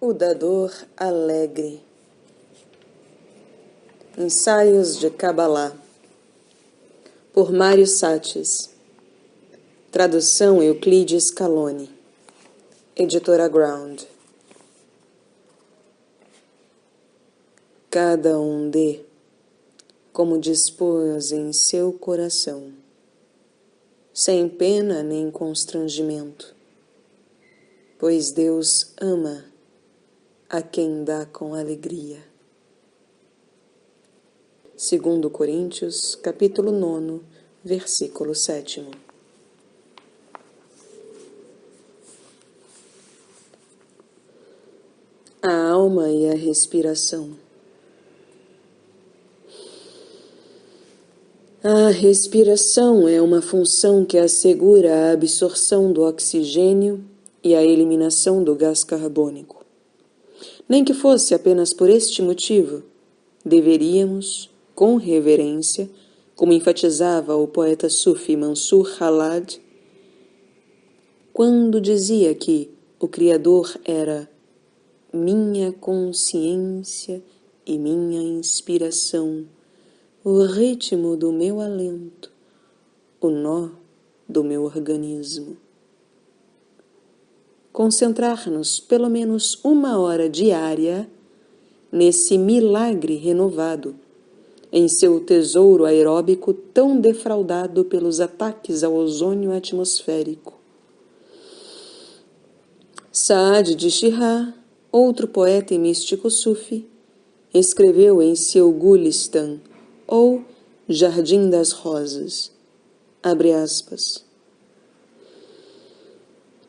O dador alegre. Ensaios de Cabalá, por Mário Sates. Tradução Euclides Calone. Editora Ground. Cada um dê como dispôs em seu coração, sem pena nem constrangimento, pois Deus ama a quem dá com alegria. 2 Coríntios, capítulo 9, versículo 7. A alma e a respiração. A respiração é uma função que assegura a absorção do oxigênio e a eliminação do gás carbônico. Nem que fosse apenas por este motivo, deveríamos, com reverência, como enfatizava o poeta sufi Mansur Halad, quando dizia que o Criador era minha consciência e minha inspiração, o ritmo do meu alento, o nó do meu organismo. Concentrar-nos pelo menos 1 hora diária nesse milagre renovado, em seu tesouro aeróbico tão defraudado pelos ataques ao ozônio atmosférico. Saad de Shihar, outro poeta e místico sufi, escreveu em seu Gulistan, ou Jardim das Rosas, abre aspas,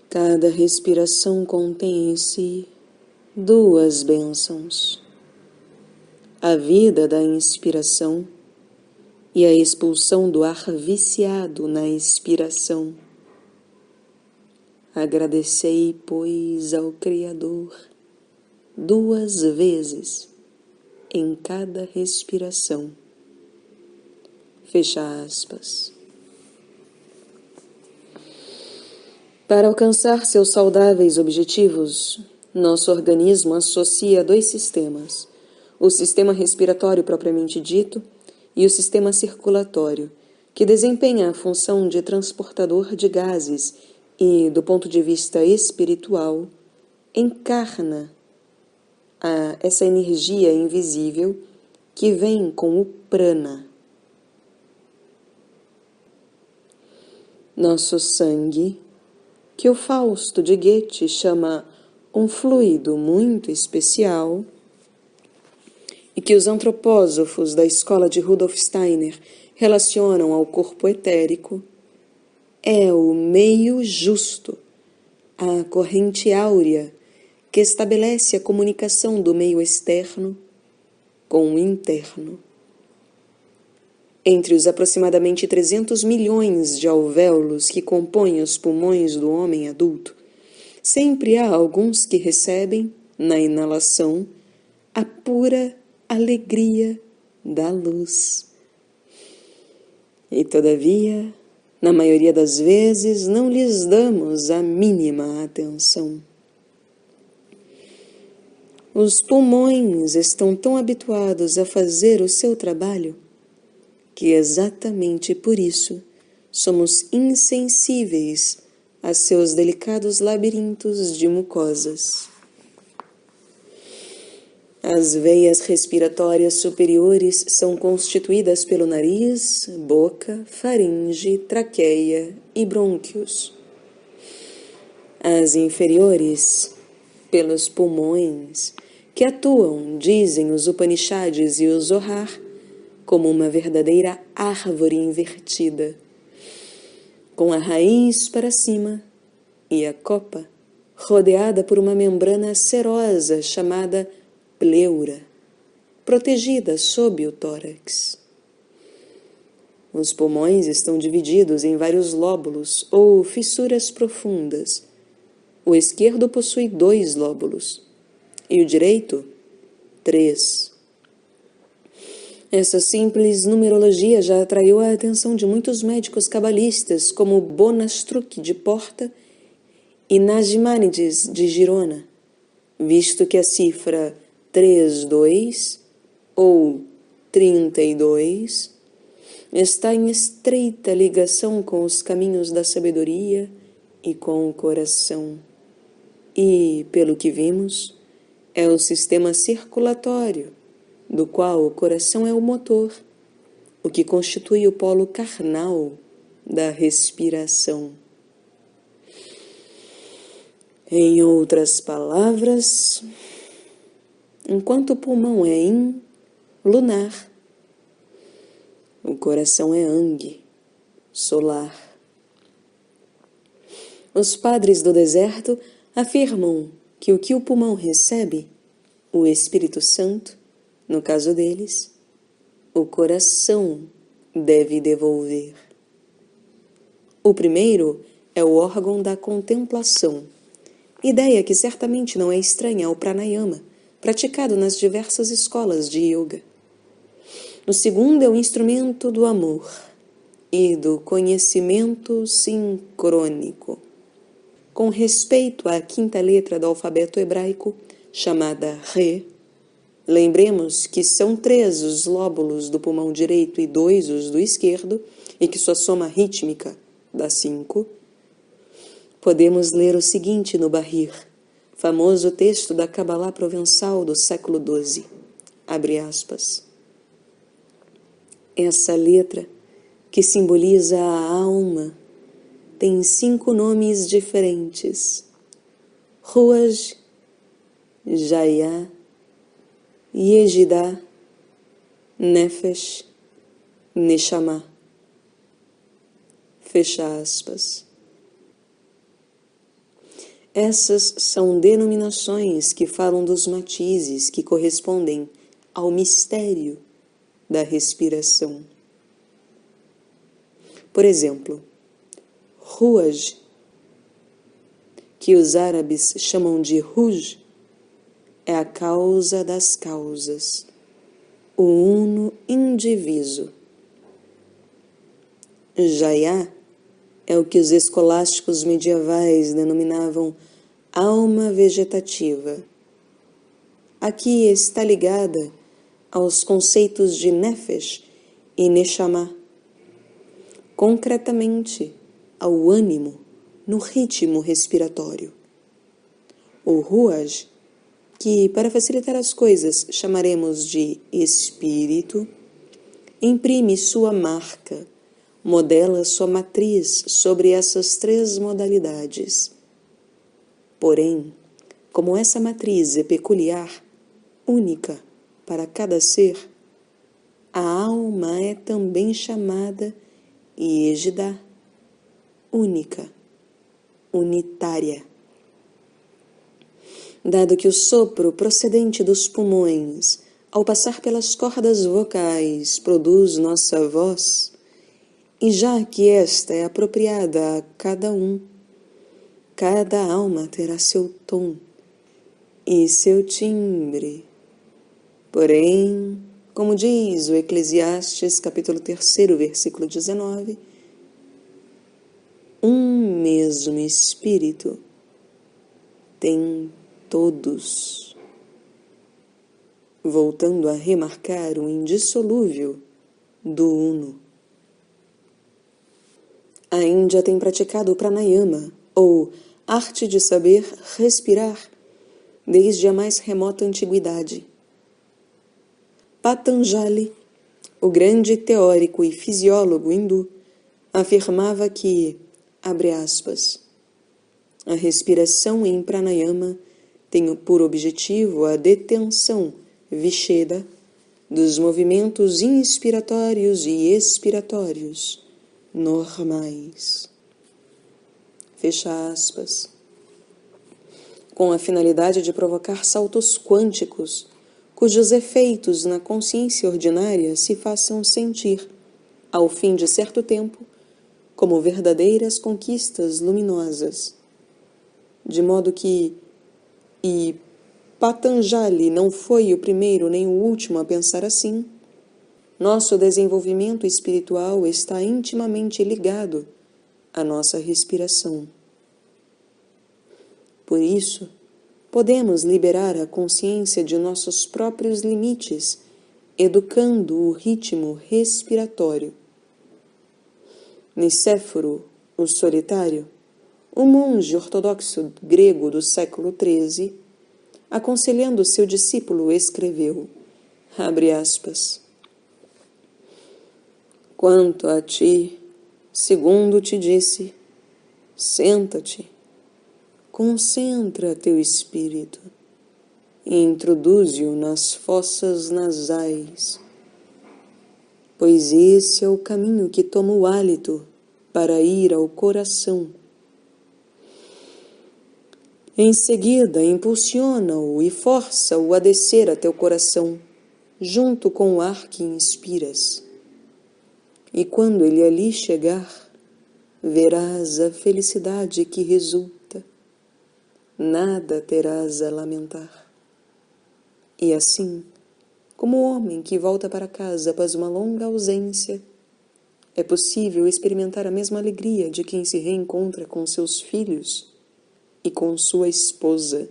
cada respiração contém em si 2 bênçãos, a vida da inspiração e a expulsão do ar viciado na expiração. Agradecei, pois, ao Criador 2 vezes em cada respiração. Fecha aspas. Para alcançar seus saudáveis objetivos, nosso organismo associa 2 sistemas, o sistema respiratório propriamente dito e o sistema circulatório, que desempenha a função de transportador de gases e, do ponto de vista espiritual, encarna essa energia invisível que vem com o prana. Nosso sangue, que o Fausto de Goethe chama um fluido muito especial, e que os antropósofos da escola de Rudolf Steiner relacionam ao corpo etérico, é o meio justo, a corrente áurea que estabelece a comunicação do meio externo com o interno. Entre os aproximadamente 300 milhões de alvéolos que compõem os pulmões do homem adulto, sempre há alguns que recebem, na inalação, a pura alegria da luz. E, todavia, na maioria das vezes, não lhes damos a mínima atenção. Os pulmões estão tão habituados a fazer o seu trabalho que exatamente por isso somos insensíveis a seus delicados labirintos de mucosas. As veias respiratórias superiores são constituídas pelo nariz, boca, faringe, traqueia e brônquios. As inferiores, pelos pulmões, que atuam, dizem os Upanishads e os Zohar, como uma verdadeira árvore invertida, com a raiz para cima e a copa rodeada por uma membrana serosa chamada pleura, protegida sob o tórax. Os pulmões estão divididos em vários lóbulos ou fissuras profundas. O esquerdo possui 2 lóbulos e o direito 3. Essa simples numerologia já atraiu a atenção de muitos médicos cabalistas, como Bonastruc de Porta e Najimanides de Girona, visto que a cifra 32 ou 32 está em estreita ligação com os caminhos da sabedoria e com o coração. E, pelo que vimos, é o sistema circulatório, do qual o coração é o motor, o que constitui o polo carnal da respiração. Em outras palavras, enquanto o pulmão é yin, lunar, o coração é yang, solar. Os padres do deserto afirmam que o pulmão recebe, o Espírito Santo, no caso deles, o coração deve devolver. O primeiro é o órgão da contemplação, ideia que certamente não é estranha ao pranayama, praticado nas diversas escolas de yoga. O segundo é o instrumento do amor e do conhecimento sincrônico. Com respeito à quinta letra do alfabeto hebraico, chamada Re, lembremos que são 3 os lóbulos do pulmão direito e 2 os do esquerdo, e que sua soma rítmica dá 5. Podemos ler o seguinte no Bahir, famoso texto da Kabbalah provençal do século XII. Abre aspas. Essa letra, que simboliza a alma, tem 5 nomes diferentes: Ruach, Jaya, Yejidah, Nefesh, Neshama. Fecha aspas. Essas são denominações que falam dos matizes que correspondem ao mistério da respiração. Por exemplo, Ruach, que os árabes chamam de Ruj, é a causa das causas, o uno indiviso. Jaya é o que os escolásticos medievais denominavam alma vegetativa. Aqui está ligada aos conceitos de Nefesh e Neshama, concretamente ao ânimo no ritmo respiratório. O Ruach, que para facilitar as coisas chamaremos de espírito, imprime sua marca, modela sua matriz sobre essas 3 modalidades. Porém, como essa matriz é peculiar, única para cada ser, a alma é também chamada Yejidah, única, unitária. Dado que o sopro procedente dos pulmões, ao passar pelas cordas vocais, produz nossa voz, e já que esta é apropriada a cada um, cada alma terá seu tom e seu timbre. Porém, como diz o Eclesiastes, capítulo 3, versículo 19, um mesmo Espírito tem todos. Voltando a remarcar o indissolúvel do Uno. A Índia tem praticado o pranayama, ou arte de saber respirar, desde a mais remota antiguidade. Patanjali, o grande teórico e fisiólogo hindu, afirmava que, abre aspas, a respiração em pranayama tem por objetivo a detenção, vicheda, dos movimentos inspiratórios e expiratórios normais. Fecha aspas. Com a finalidade de provocar saltos quânticos, cujos efeitos na consciência ordinária se façam sentir, ao fim de certo tempo, como verdadeiras conquistas luminosas. De modo que, e Patanjali não foi o primeiro nem o último a pensar assim, nosso desenvolvimento espiritual está intimamente ligado à nossa respiração. Por isso, podemos liberar a consciência de nossos próprios limites, educando o ritmo respiratório. Nicéforo, o Solitário, um monge ortodoxo grego do século XIII, aconselhando seu discípulo, escreveu, abre aspas, quanto a ti, segundo te disse, senta-te, concentra teu espírito e introduze-o nas fossas nasais, pois esse é o caminho que toma o hálito para ir ao coração. Em seguida, impulsiona-o e força-o a descer a teu coração, junto com o ar que inspiras. E quando ele ali chegar, verás a felicidade que resulta. Nada terás a lamentar. E assim, como o homem que volta para casa após uma longa ausência, é possível experimentar a mesma alegria de quem se reencontra com seus filhos e com sua esposa.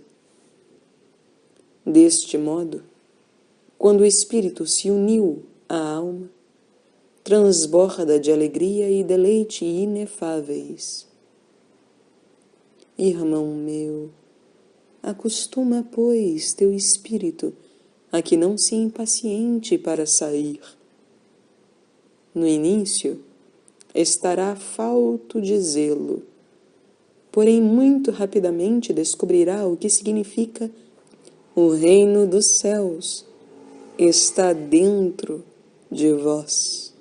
Deste modo, quando o espírito se uniu à alma, transborda de alegria e deleite inefáveis. Irmão meu, acostuma, pois, teu espírito a que não se impaciente para sair. No início, estará falto de zelo, porém muito rapidamente descobrirá o que significa o reino dos céus está dentro de vós.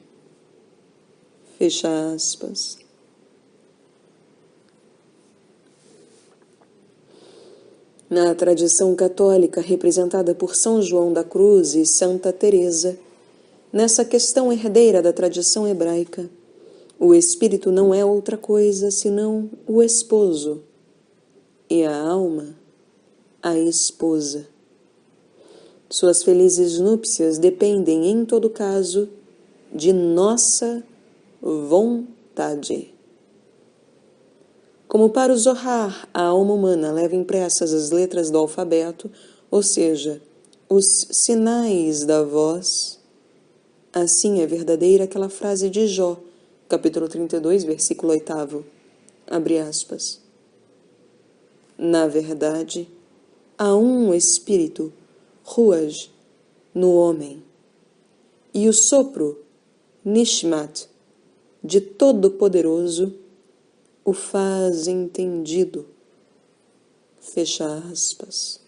Fecha aspas. Na tradição católica representada por São João da Cruz e Santa Teresa, nessa questão herdeira da tradição hebraica, o espírito não é outra coisa senão o esposo e a alma, a esposa. Suas felizes núpcias dependem, em todo caso, de nossa vontade. Como para o Zohar, a alma humana leva impressas as letras do alfabeto, ou seja, os sinais da voz, assim é verdadeira aquela frase de Jó, capítulo 32, versículo 8, abre aspas. Na verdade, há um espírito, Ruach, no homem, e o sopro, Nishmat, de Todo-Poderoso, o faz entendido. Fecha aspas.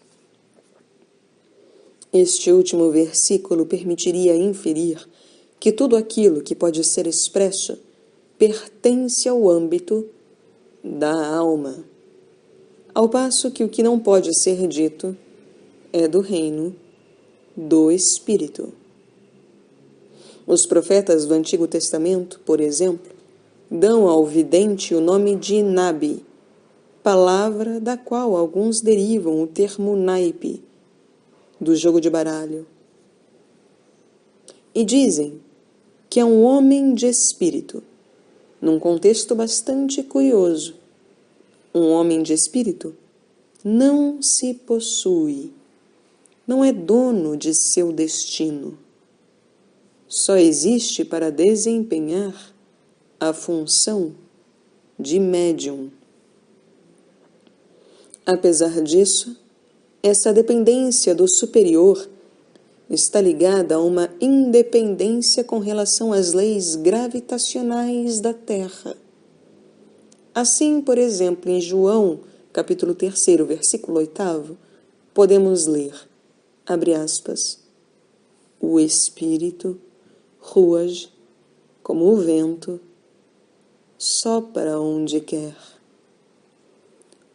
Este último versículo permitiria inferir que tudo aquilo que pode ser expresso pertence ao âmbito da alma, ao passo que o que não pode ser dito é do reino do Espírito. Os profetas do Antigo Testamento, por exemplo, dão ao vidente o nome de Nabi, palavra da qual alguns derivam o termo naipe, do jogo de baralho. E dizem que é um homem de espírito, num contexto bastante curioso. Um homem de espírito não se possui, não é dono de seu destino. Só existe para desempenhar a função de médium. Apesar disso, essa dependência do superior está ligada a uma independência com relação às leis gravitacionais da Terra. Assim, por exemplo, em João, capítulo 3, versículo 8, podemos ler, abre aspas, o Espírito, Ruach, como o vento, sopra onde quer.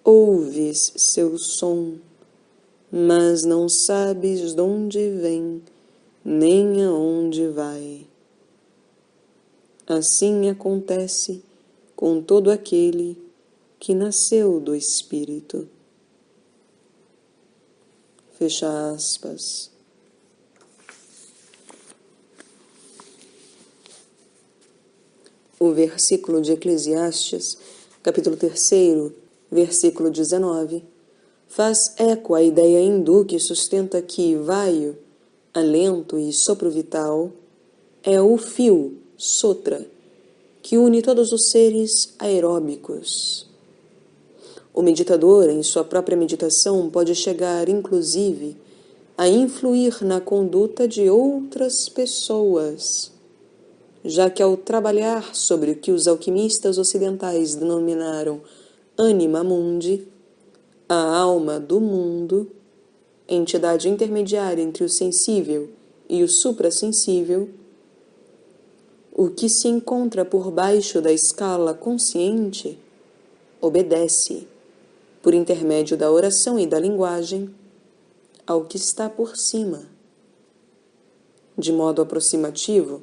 Ouves seu som, mas não sabes de onde vem, nem aonde vai. Assim acontece com todo aquele que nasceu do Espírito. Fecha aspas. O versículo de Eclesiastes, capítulo 3, versículo 19, faz eco à ideia hindu que sustenta que vayu, alento e sopro vital, é o fio, sotra, que une todos os seres aeróbicos. O meditador, em sua própria meditação, pode chegar, inclusive, a influir na conduta de outras pessoas, já que ao trabalhar sobre o que os alquimistas ocidentais denominaram anima mundi, a alma do mundo, entidade intermediária entre o sensível e o suprassensível, o que se encontra por baixo da escala consciente obedece, por intermédio da oração e da linguagem, ao que está por cima. De modo aproximativo,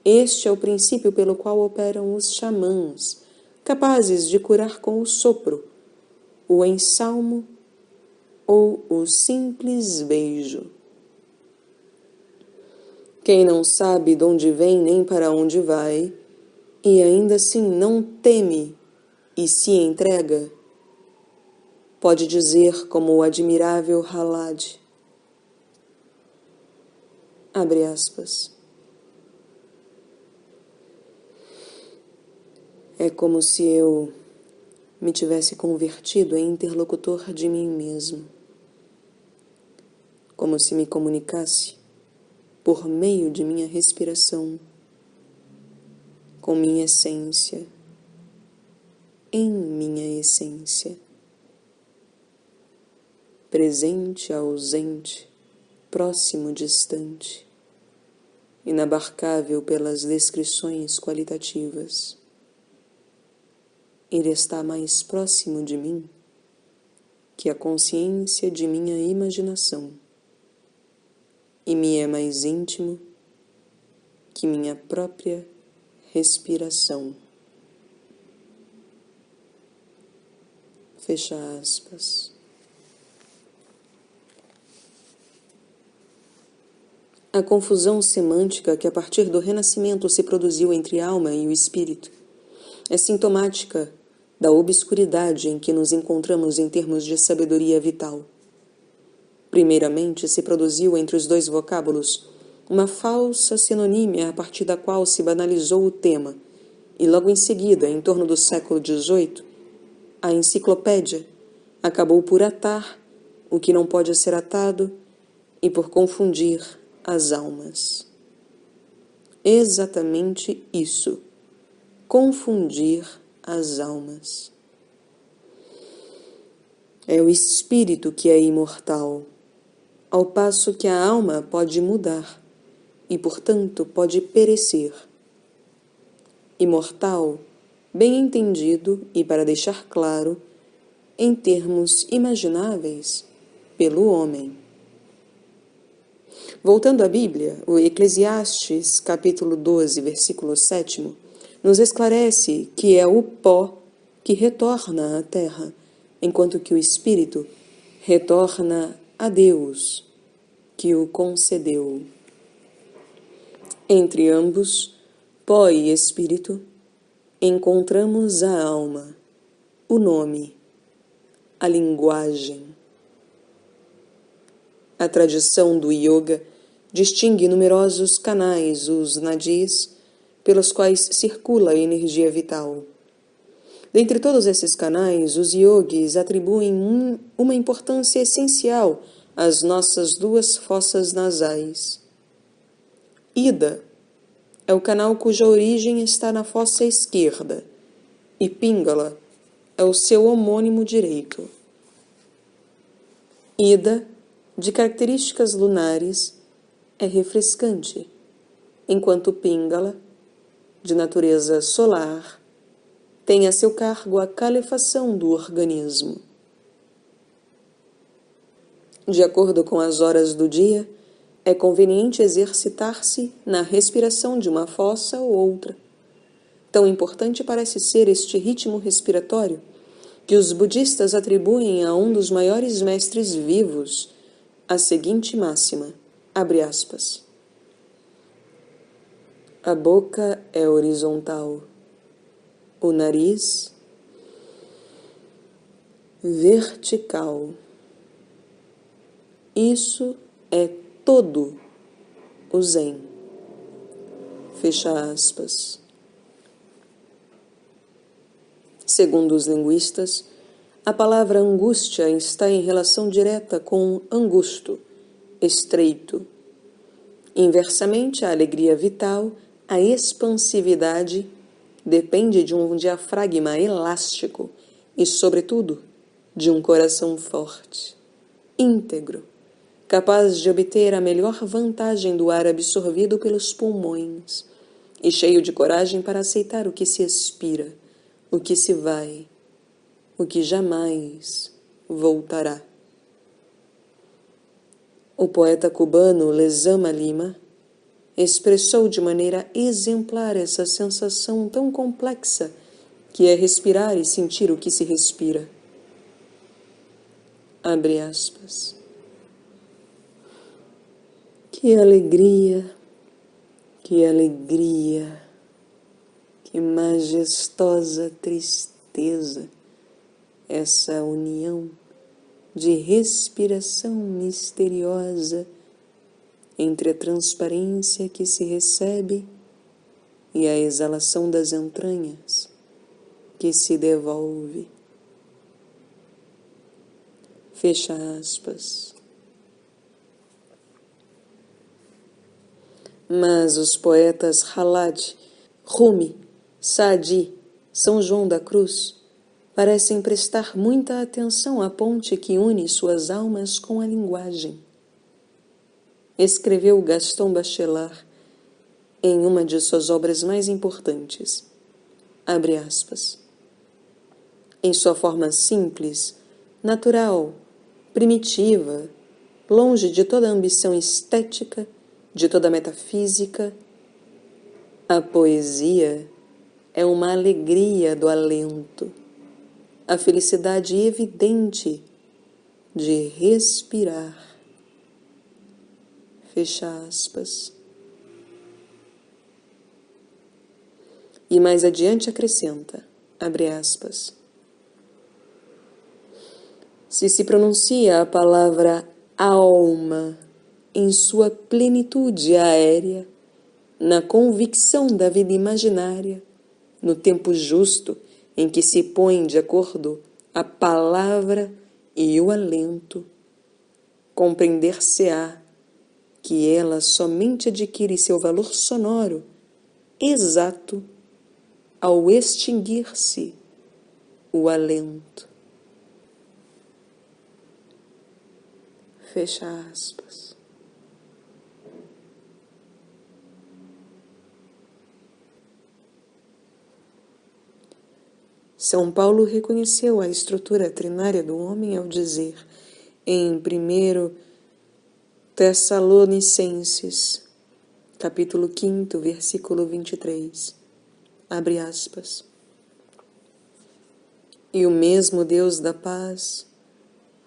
este é o princípio pelo qual operam os xamãs, capazes de curar com o sopro, o ensalmo ou o simples beijo. Quem não sabe de onde vem nem para onde vai, e ainda assim não teme e se entrega, pode dizer como o admirável Halad, abre aspas, é como se eu me tivesse convertido em interlocutor de mim mesmo, como se me comunicasse por meio de minha respiração, com minha essência, em minha essência, presente, ausente, próximo, distante, inabarcável pelas descrições qualitativas. Ele está mais próximo de mim que a consciência de minha imaginação, e me é mais íntimo que minha própria respiração. Fecha aspas. A confusão semântica que a partir do Renascimento se produziu entre a alma e o espírito é sintomática da obscuridade em que nos encontramos em termos de sabedoria vital. Primeiramente, se produziu entre os dois vocábulos uma falsa sinonímia a partir da qual se banalizou o tema, e logo em seguida, em torno do século XVIII, a enciclopédia acabou por atar o que não pode ser atado e por confundir as almas. Exatamente isso, confundir as almas. É o espírito que é imortal, ao passo que a alma pode mudar e, portanto, pode perecer. Imortal, bem entendido e, para deixar claro, em termos imagináveis, pelo homem. Voltando à Bíblia, o Eclesiastes, capítulo 12, versículo 7, nos esclarece que é o pó que retorna à terra, enquanto que o espírito retorna a Deus, que o concedeu. Entre ambos, pó e espírito, encontramos a alma, o nome, a linguagem. A tradição do yoga distingue numerosos canais, os nadis, pelos quais circula a energia vital. Dentre todos esses canais, os yogis atribuem uma importância essencial às nossas duas fossas nasais. Ida é o canal cuja origem está na fossa esquerda, e Pingala é o seu homônimo direito. Ida, de características lunares, é refrescante, enquanto Pingala, de natureza solar, tem a seu cargo a calefação do organismo. De acordo com as horas do dia, é conveniente exercitar-se na respiração de uma fossa ou outra. Tão importante parece ser este ritmo respiratório que os budistas atribuem a um dos maiores mestres vivos a seguinte máxima, abre aspas, a boca é horizontal, o nariz vertical. Isso é todo o Zen. Fecha aspas. Segundo os linguistas, a palavra angústia está em relação direta com angusto, estreito. Inversamente, a alegria vital, a expansividade, depende de um diafragma elástico e, sobretudo, de um coração forte, íntegro, capaz de obter a melhor vantagem do ar absorvido pelos pulmões e cheio de coragem para aceitar o que se expira, o que se vai, o que jamais voltará. O poeta cubano Lezama Lima expressou de maneira exemplar essa sensação tão complexa que é respirar e sentir o que se respira. Abre aspas. Que alegria, que alegria, que majestosa tristeza, essa união de respiração misteriosa entre a transparência que se recebe e a exalação das entranhas que se devolve. Fecha aspas. Mas os poetas Halad, Rumi, Saadi, São João da Cruz parecem prestar muita atenção à ponte que une suas almas com a linguagem. Escreveu Gaston Bachelard em uma de suas obras mais importantes. Abre aspas. Em sua forma simples, natural, primitiva, longe de toda ambição estética, de toda metafísica, a poesia é uma alegria do alento, a felicidade evidente de respirar. Fecha aspas. E mais adiante acrescenta, abre aspas. Se pronuncia a palavra alma em sua plenitude aérea, na convicção da vida imaginária, no tempo justo em que se põe de acordo a palavra e o alento, compreender-se-á que ela somente adquire seu valor sonoro exato ao extinguir-se o alento. Fecha aspas. São Paulo reconheceu a estrutura trinária do homem ao dizer, em 1 Tessalonicenses, capítulo 5, versículo 23, abre aspas. E o mesmo Deus da paz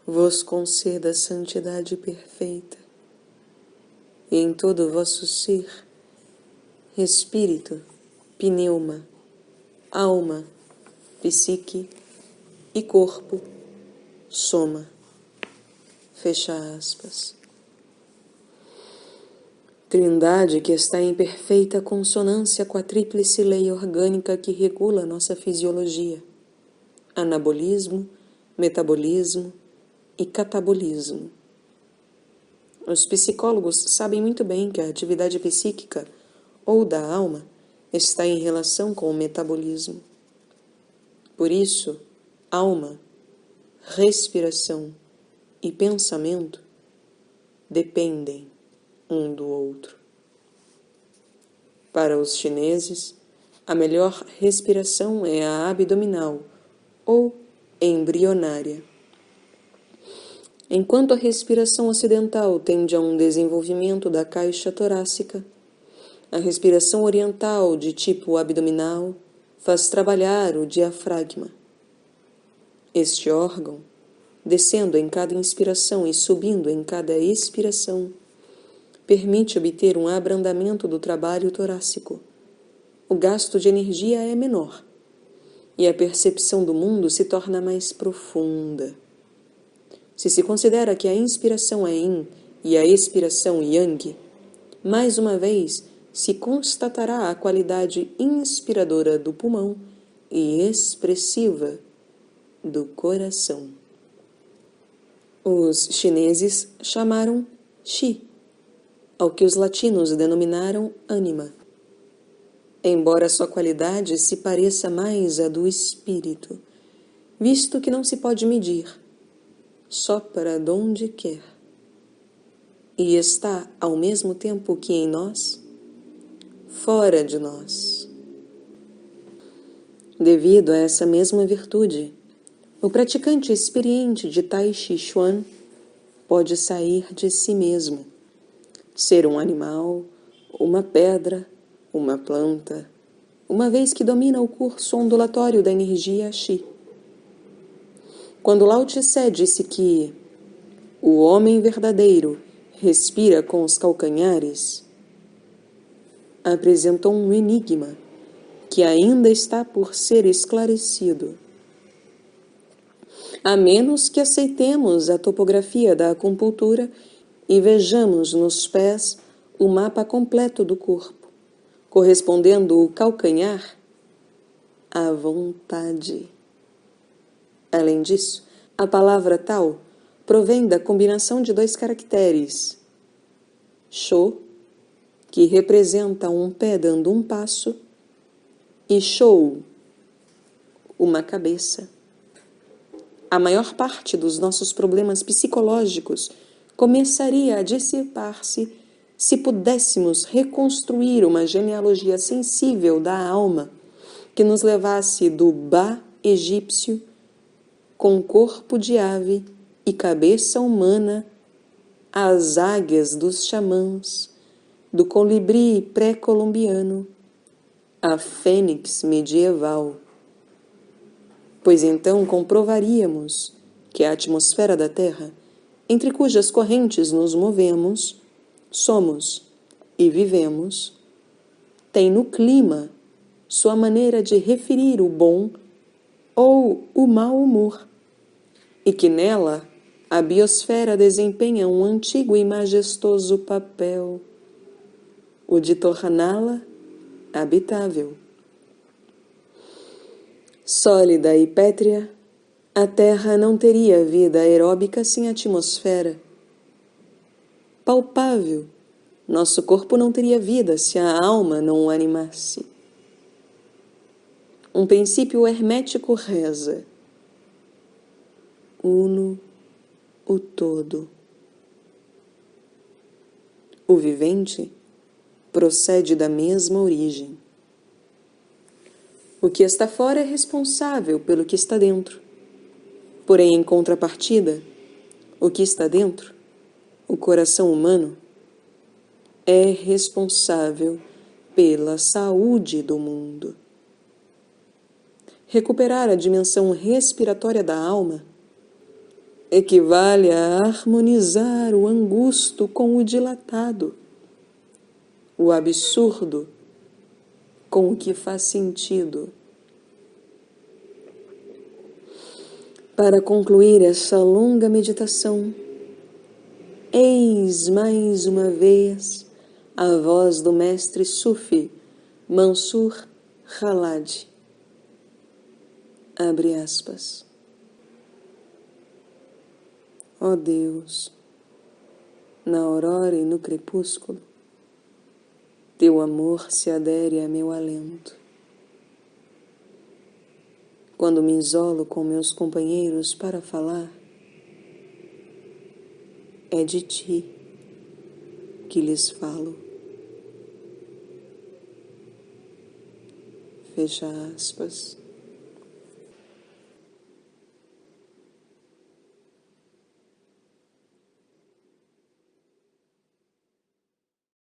vos conceda a santidade perfeita, e em todo o vosso ser, espírito, pneuma, alma, psique e corpo, soma. Fecha aspas. Trindade que está em perfeita consonância com a tríplice lei orgânica que regula nossa fisiologia: anabolismo, metabolismo e catabolismo. Os psicólogos sabem muito bem que a atividade psíquica ou da alma está em relação com o metabolismo. Por isso, alma, respiração e pensamento dependem um do outro. Para os chineses, a melhor respiração é a abdominal ou embrionária. Enquanto a respiração ocidental tende a um desenvolvimento da caixa torácica, a respiração oriental de tipo abdominal faz trabalhar o diafragma. Este órgão, descendo em cada inspiração e subindo em cada expiração, permite obter um abrandamento do trabalho torácico. O gasto de energia é menor e a percepção do mundo se torna mais profunda. Se se considera que a inspiração é Yin e a expiração Yang, mais uma vez se constatará a qualidade inspiradora do pulmão e expressiva do coração. Os chineses chamaram Qi, ao que os latinos denominaram ânima, embora sua qualidade se pareça mais à do espírito, visto que não se pode medir, sopra donde quer, e está, ao mesmo tempo que em nós, fora de nós. Devido a essa mesma virtude, o praticante experiente de Tai Chi Chuan pode sair de si mesmo, ser um animal, uma pedra, uma planta, uma vez que domina o curso ondulatório da energia Qi. Quando Lao Tse disse que o homem verdadeiro respira com os calcanhares, apresentou um enigma que ainda está por ser esclarecido. A menos que aceitemos a topografia da acupuntura e vejamos nos pés o mapa completo do corpo, correspondendo o calcanhar à vontade. Além disso, a palavra Tao provém da combinação de dois caracteres, Shou, que representa um pé dando um passo, e Shou, uma cabeça. A maior parte dos nossos problemas psicológicos começaria a dissipar-se se pudéssemos reconstruir uma genealogia sensível da alma que nos levasse do Ba egípcio, com corpo de ave e cabeça humana, às águias dos xamãs, do colibri pré-colombiano, à fênix medieval. Pois então comprovaríamos que a atmosfera da Terra, entre cujas correntes nos movemos, somos e vivemos, tem no clima sua maneira de referir o bom ou o mau humor, e que nela a biosfera desempenha um antigo e majestoso papel, o de torná-la habitável. Sólida e pétrea, a Terra não teria vida aeróbica sem atmosfera. Palpável, nosso corpo não teria vida se a alma não o animasse. Um princípio hermético reza: uno o todo. O vivente procede da mesma origem. O que está fora é responsável pelo que está dentro. Porém, em contrapartida, o que está dentro, o coração humano, é responsável pela saúde do mundo. Recuperar a dimensão respiratória da alma equivale a harmonizar o angusto com o dilatado, o absurdo com o que faz sentido. Para concluir essa longa meditação, eis mais uma vez a voz do mestre Sufi, Mansur Khalad. Abre aspas. Ó Deus, na aurora e no crepúsculo, teu amor se adere a meu alento. Quando me isolo com meus companheiros para falar, é de ti que lhes falo. Fecha aspas.